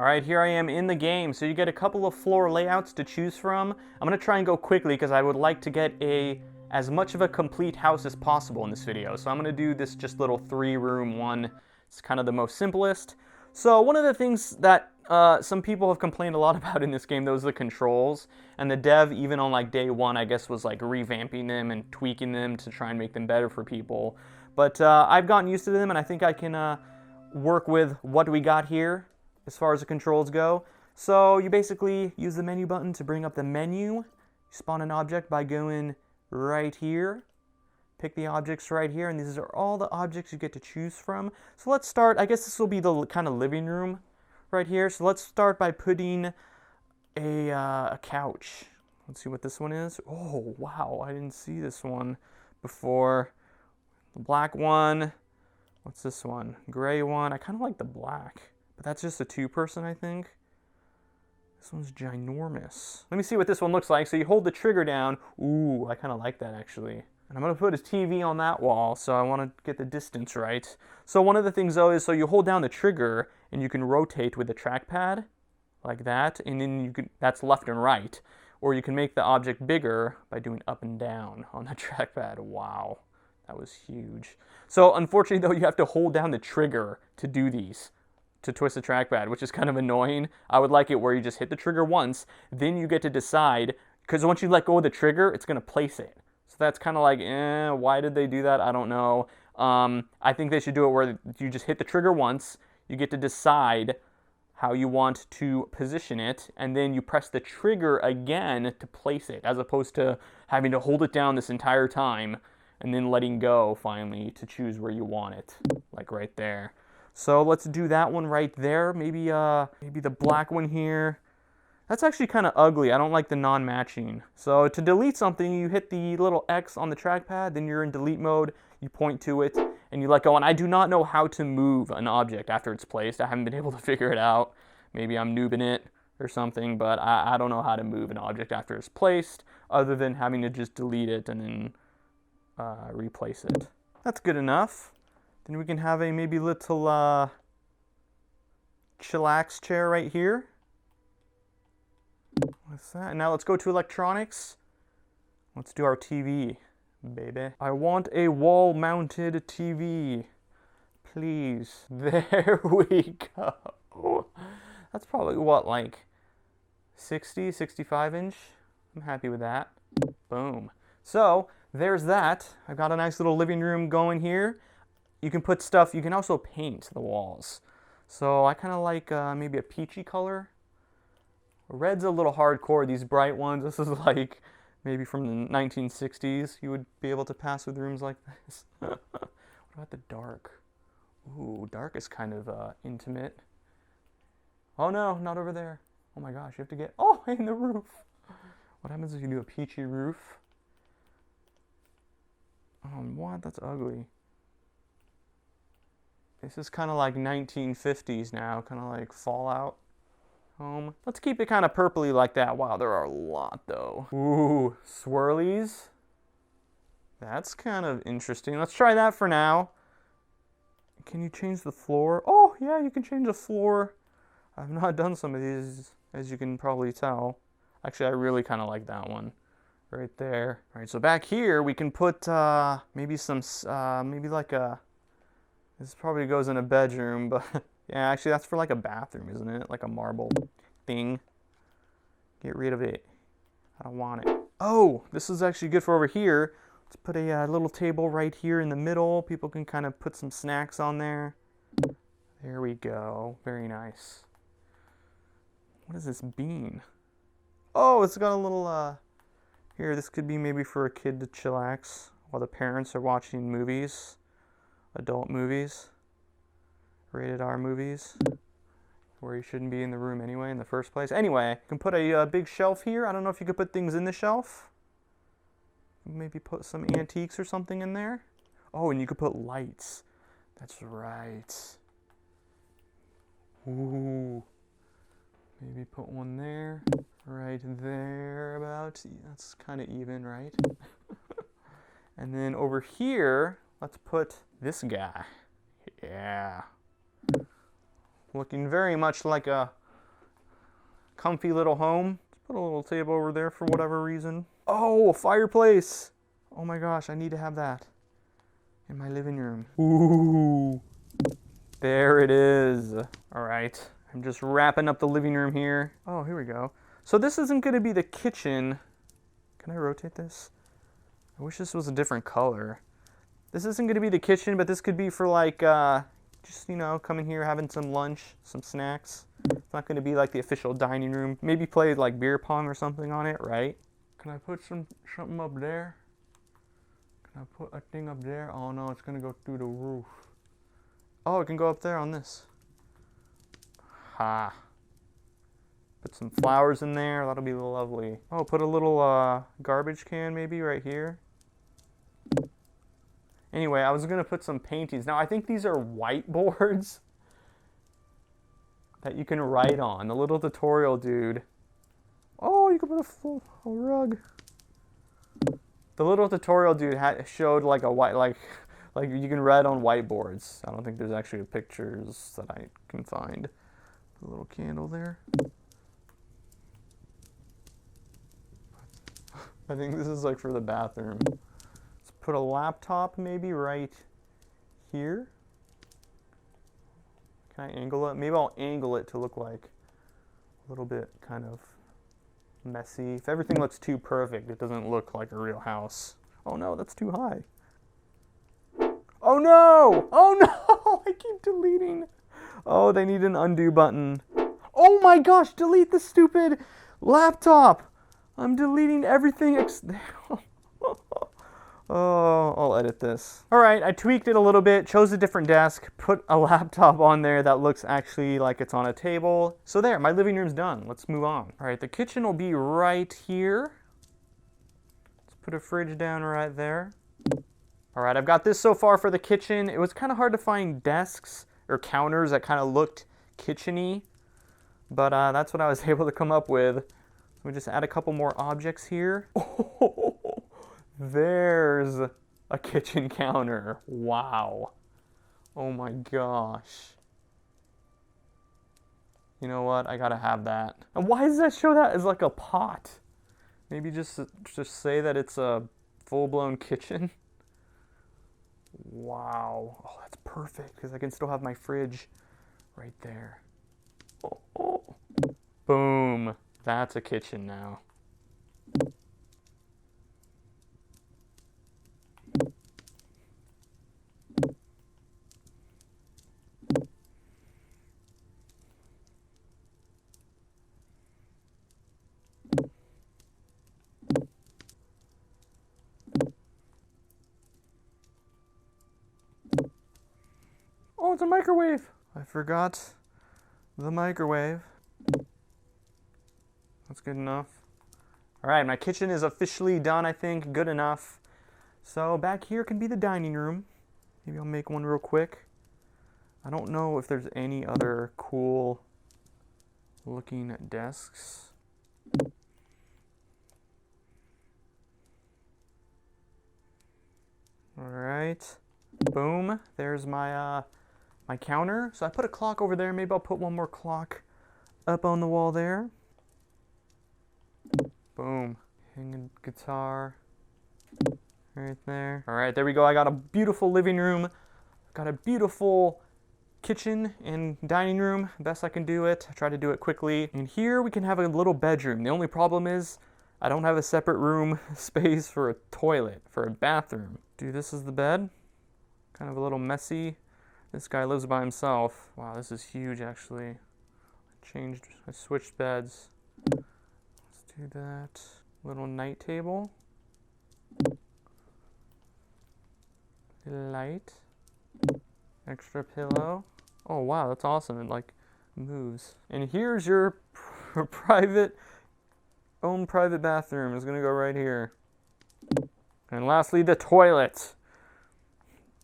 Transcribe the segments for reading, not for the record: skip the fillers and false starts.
All right, here I am in the game. So you get a couple of floor layouts to choose from. I'm gonna try and go quickly because I would like to get as much of a complete house as possible in this video. So I'm gonna do this just little 3-room one. It's kind of the most simplest. So one of the things that some people have complained a lot about in this game, those are the controls. And the dev, even on like day one, I guess was like revamping them and tweaking them to try and make them better for people. But I've gotten used to them, and I think I can work with what we got here as far as the controls go. So you basically use the menu button to bring up the menu. You spawn an object by going right here. Pick the objects right here, and these are all the objects you get to choose from. So let's start, I guess this will be the kind of living room right here. So let's start by putting a couch. Let's see what this one is. Oh, wow, I didn't see this one before. The black one. What's this one? Gray one. I kind of like the black, but that's just a 2-person, I think. This one's ginormous. Let me see what this one looks like. So you hold the trigger down. Ooh, I kind of like that actually. And I'm gonna put a TV on that wall, so I wanna get the distance right. So one of the things though is, so you hold down the trigger and you can rotate with the trackpad, like that, and then you can, that's left and right. Or you can make the object bigger by doing up and down on the trackpad. Wow, that was huge. So unfortunately though, you have to hold down the trigger to do these, to twist the trackpad, which is kind of annoying. I would like it where you just hit the trigger once, then you get to decide, because once you let go of the trigger, it's gonna place it. So that's kind of like, why did they do that? I don't know. I think they should do it where you just hit the trigger once, you get to decide how you want to position it, and then you press the trigger again to place it, as opposed to having to hold it down this entire time and then letting go finally to choose where you want it, like right there. So let's do that one right there. Maybe the black one here. That's actually kind of ugly. I don't like the non-matching. So to delete something, you hit the little X on the trackpad, then you're in delete mode, you point to it, and you let go. And I do not know how to move an object after it's placed. I haven't been able to figure it out. Maybe I'm noobing it or something, but I don't know how to move an object after it's placed, other than having to just delete it and then replace it. That's good enough. Then we can have a maybe little chillax chair right here. What's that? Now let's go to electronics. Let's do our TV, baby. I want a wall-mounted TV, please. There we go. That's probably what, like 60, 65 inch? I'm happy with that. Boom. So there's that. I've got a nice little living room going here. You can put stuff, you can also paint the walls. So I kind of like maybe a peachy color. Red's a little hardcore, these bright ones. This is like maybe from the 1960s. You would be able to pass with rooms like this. What about the dark? Ooh, dark is kind of intimate. Oh no, not over there. Oh my gosh, you have to get, oh, in the roof. What happens if you do a peachy roof? What? That's ugly. This is kind of like 1950s now, kind of like Fallout home. Let's keep it kind of purpley like that. Wow, there are a lot though. Ooh, swirlies. That's kind of interesting. Let's try that for now. Can you change the floor? Oh yeah, you can change the floor. I've not done some of these, as you can probably tell. Actually, I really kind of like that one right there. All right, so back here we can put maybe some, maybe like a, this probably goes in a bedroom, but yeah, actually that's for like a bathroom, isn't it? Like a marble thing. Get rid of it. I don't want it. Oh, this is actually good for over here. Let's put a little table right here in the middle. People can kind of put some snacks on there. There we go. Very nice. What is this bean? Oh, it's got a little, here, this could be maybe for a kid to chillax while the parents are watching movies. Adult movies. Rated R movies. Where you shouldn't be in the room anyway in the first place. Anyway, you can put a big shelf here. I don't know if you could put things in the shelf. Maybe put some antiques or something in there. Oh, and you could put lights. That's right. Ooh. Maybe put one there. Right there about. That's kind of even, right? And then over here, let's put this guy. Yeah. Looking very much like a comfy little home. Let's put a little table over there for whatever reason. Oh, a fireplace. Oh my gosh, I need to have that in my living room. Ooh, there it is. All right, I'm just wrapping up the living room here. Oh, here we go. So this isn't gonna be the kitchen. Can I rotate this? I wish this was a different color. This isn't gonna be the kitchen, but this could be for like, just, you know, coming here, having some lunch, some snacks. It's not gonna be like the official dining room. Maybe play like beer pong or something on it, right? Can I put something up there? Can I put a thing up there? Oh no, it's gonna go through the roof. Oh, it can go up there on this. Ha. Put some flowers in there, that'll be lovely. Oh, put a little garbage can maybe right here. Anyway, I was gonna put some paintings. Now I think these are whiteboards that you can write on. The little tutorial dude. Oh, you can put a rug. The little tutorial dude showed like a white, like you can write on whiteboards. I don't think there's actually pictures that I can find. Put a little candle there. I think this is like for the bathroom. Let's put a laptop maybe right here. Can I angle it? Maybe I'll angle it to look like a little bit kind of messy. If everything looks too perfect, it doesn't look like a real house. Oh no, that's too high. Oh no! Oh no! I keep deleting. Oh, they need an undo button. Oh my gosh, delete the stupid laptop. I'm deleting everything. Oh, I'll edit this. All right, I tweaked it a little bit, chose a different desk, put a laptop on there that looks actually like it's on a table. So there, my living room's done. Let's move on. All right, the kitchen will be right here. Let's put a fridge down right there. All right, I've got this so far for the kitchen. It was kind of hard to find desks or counters that kind of looked kitchen-y, but that's what I was able to come up with. We just add a couple more objects here. Oh, there's a kitchen counter. Wow. Oh my gosh. You know what? I gotta have that. And why does that show that as like a pot? Maybe just say that it's a full-blown kitchen. Wow. Oh, that's perfect because I can still have my fridge right there. Oh. Boom. That's a kitchen now. Oh, it's a microwave. I forgot the microwave. That's good enough. All right, my kitchen is officially done, I think. Good enough. So back here can be the dining room. Maybe I'll make one real quick. I don't know if there's any other cool looking desks. All right. Boom. There's my my counter. So I put a clock over there. Maybe I'll put one more clock up on the wall there. Boom. Hanging guitar right there. All right, there we go. I got a beautiful living room. Got a beautiful kitchen and dining room. Best I can do it. I try to do it quickly. And here we can have a little bedroom. The only problem is I don't have a separate room space for a toilet, for a bathroom. Do this as the bed. Kind of a little messy. This guy lives by himself. Wow, this is huge actually. I switched beds. Do that. Little night table. Light. Extra pillow. Oh wow, that's awesome. It like moves. And here's your own private bathroom. It's gonna go right here. And lastly, the toilet.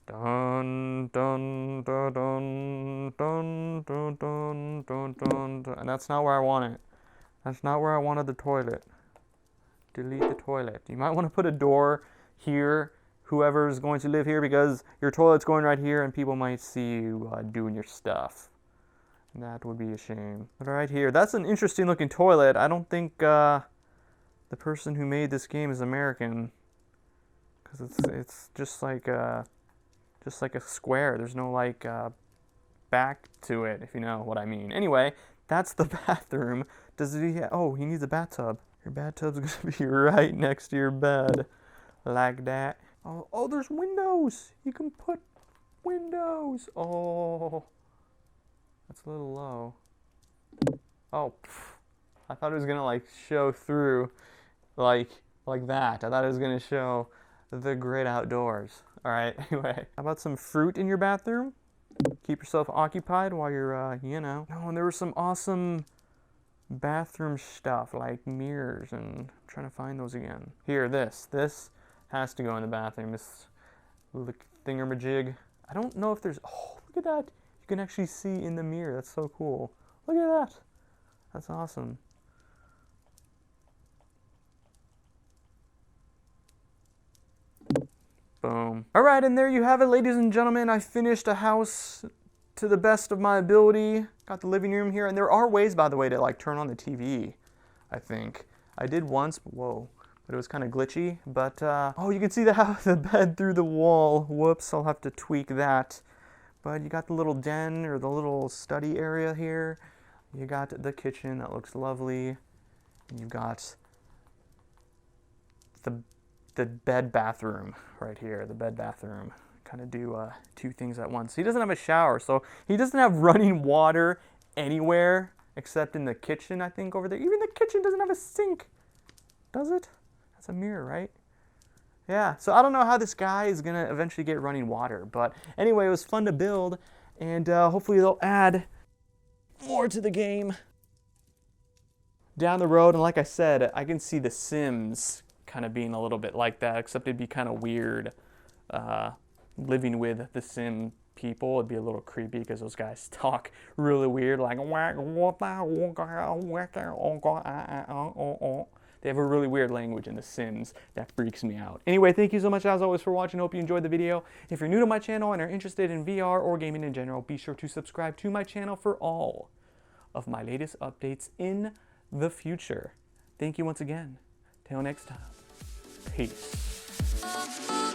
Dun dun dun dun dun dun dun dun dun. And that's not where I want it. That's not where I wanted the toilet. Delete the toilet. You might want to put a door here, whoever's going to live here, because your toilet's going right here and people might see you doing your stuff. That would be a shame. But right here, that's an interesting looking toilet. I don't think the person who made this game is American, because it's just like a square. There's no like back to it, if you know what I mean. Anyway, that's the bathroom. Does he? Oh, he needs a bathtub. Your bathtub's gonna be right next to your bed, like that. Oh, there's windows. You can put windows. Oh, that's a little low. Oh, I thought it was gonna like show through, like that. I thought it was gonna show the great outdoors. All right. Anyway, how about some fruit in your bathroom? Keep yourself occupied while you're, you know. Oh, and there was some awesome bathroom stuff like mirrors, and I'm trying to find those again. Here, this has to go in the bathroom. This thingamajig. I don't know if there's. Oh, look at that! You can actually see in the mirror. That's so cool. Look at that. That's awesome. Boom. All right, and there you have it, ladies and gentlemen. I finished a house to the best of my ability. Got the living room here, and there are ways, by the way, to like turn on the TV. I think I did once. Whoa. But it was kind of glitchy. But oh, you can see the bed through the wall. Whoops, I'll have to tweak that. But you got the little den or the little study area here. You got the kitchen that looks lovely. You got the bed bathroom right here. The bed bathroom. Kind of do two things at once. He doesn't have a shower, so he doesn't have running water anywhere except in the kitchen, I think, over there. Even the kitchen doesn't have a sink, does it? That's a mirror, right? Yeah, so I don't know how this guy is gonna eventually get running water, but anyway, it was fun to build, and hopefully they'll add more to the game down the road. And like I said, I can see The Sims kind of being a little bit like that, except it'd be kind of weird living with the Sim people. It'd be a little creepy because those guys talk really weird, like they have a really weird language in The Sims that freaks me out. Anyway, thank you so much as always for watching. Hope you enjoyed the video. If you're new to my channel and are interested in VR or gaming in general, be sure to subscribe to my channel for all of my latest updates in the future. Thank you once again. Till next time. Peace.